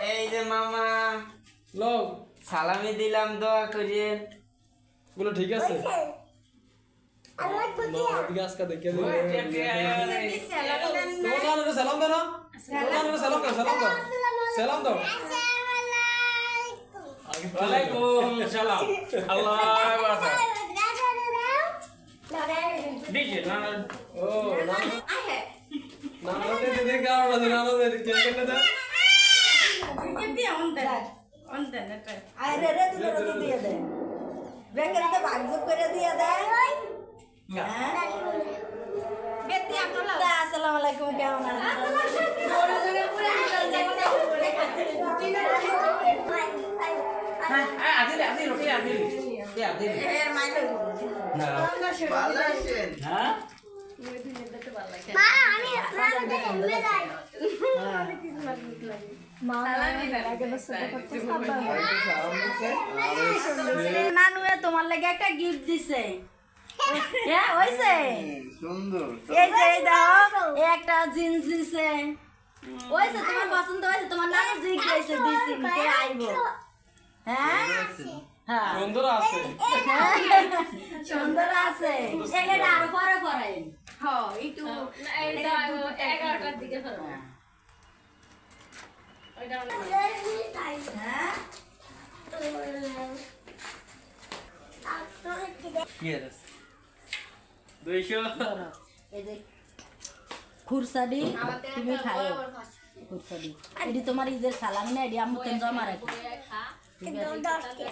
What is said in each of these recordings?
এই যে মামা লো সালামি দিলাম দোয়া করিয়েন বলো ঠিক আছে ওদিকে আজকে দেখে দিলে তোমার সালাম দাও না সালাম দাও সালাম দাও ওয়ালাইকুম সালাম আল্লাহ বাসা দিছে না ও না না দিদি গাওয়া না না দিদি কে কেন দা किती ऑन दे अरे रे तुला तो दिया दे बेकर तो भागजो करे दिया दे किती आपला अस्सलाम वालेकुम কেমন আছেন বড় জনে পুরো হ্যাঁ আদিল রুটি আদিল এ মাইলো না ভালো আছেন হ্যাঁ মা আমি ঘুরে যাই নানুয়ে তোমার লাগে একটা গিফট দিছে হ্যাঁ হইছে সুন্দর এই যে এই দাও এই একটা জিন্স দিছে হইছে তোমার পছন্দ হইছে তোমার নানু জিজ্ঞাসা দিছে কে আইবো হ্যাঁ হ্যাঁ সুন্দর আছে সুন্দর আছে এটা আরো পরে পরে হ্যাঁ একটু এটা 11টার দিকে করো হ্যাঁ ইয়েস 200 এই যে খুরসাডি তুমি খাও খুরসাডি এডি তোমার ঈদের সালামি না এডি আম্মু কেন জমা রাখো কিন্তু 10 কে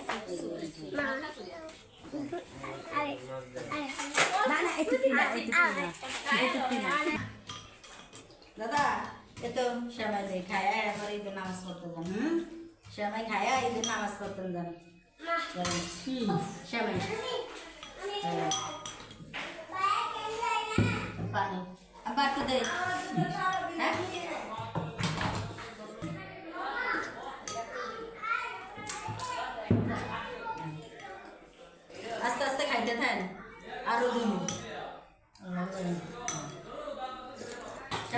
আরে না না একটু না দাদা এতো সবাই যে খায় এবার ঈদের নামাজ পড়তে যান সবাই খায় ঈদের নামাজ পড়তে যান সবাই পানি আবার তো দে হ্যাঁ আস্তে আস্তে খাইতে থাকেন আরো দিন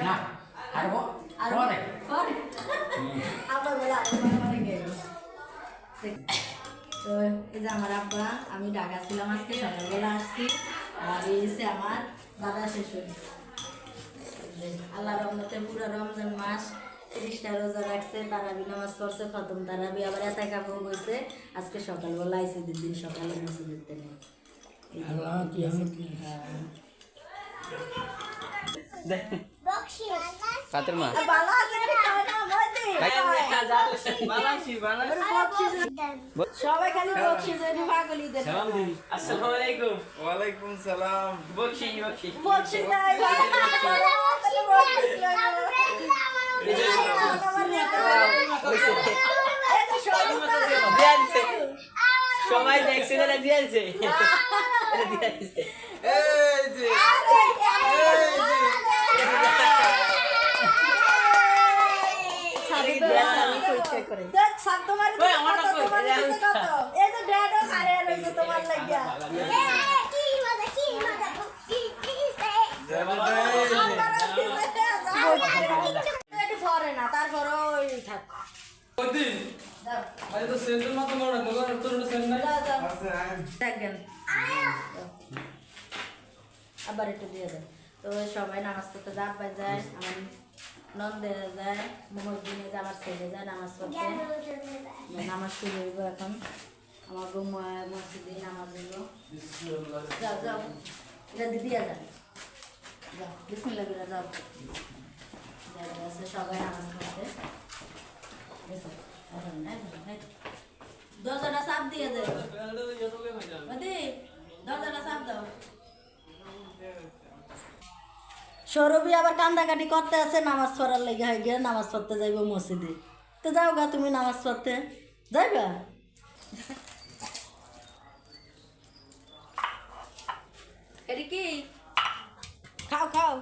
না আর পরে পরে আবার বলে আমার গেল তো এই যে আমার আব্বা আমি ঢাকা ছিলাম আজকে সকালবেলা আসছি আর এই হচ্ছে আমার দাদা শ্বশুর আল্লাহ রহমতে পুরো রমজান মাস 30টা রোজা রাখছে তারাবি নামাজ পড়ছে খতম তারাবি আবার এত কাপড় বইছে আজকে সকালবেলা আইছে দিন সকালে মসজিদ দিতে নেই বক্সি কাতের মা ভালো আছে সবাই খালি বকশিস পাগলি দেয় সালাম দিদি আসসালামু আলাইকুম ওয়ালাইকুম সালাম বকশি বকশিস নাই সবাই দেখছে না দিয়েছে এই যে তারপরও থাক কদিন আরে তো সেন্টার মত মনে তো তোর সেন্টার নাই দেখেন আবার একটু দিয়ে দেয় তো সবাই নামাজ পড়তে যাবে যায় আমার নন্দে যায় মহদ্দিনে যায় আমার ছেলে যায় নামাজ পড়তে নামাজ শুরু হইব এখন আমার বউ মসজিদে নামাজ হইব যাও যাও এটা দিদিয়া যাও যাও বিসমিল্লাহ করে যাও সবাই নামাজ পড়তে দরজাটা চাপ দিয়ে যায় দরজাটা চাপ দাও সৌরভী আবার কান্দাকাটি করতে আছে নামাজ পড়ার লেগে হয়ে গিয়ে নামাজ পড়তে যাইব মসজিদে তো যাও গা তুমি নামাজ পড়তে যাইবা এটা কি খাও খাও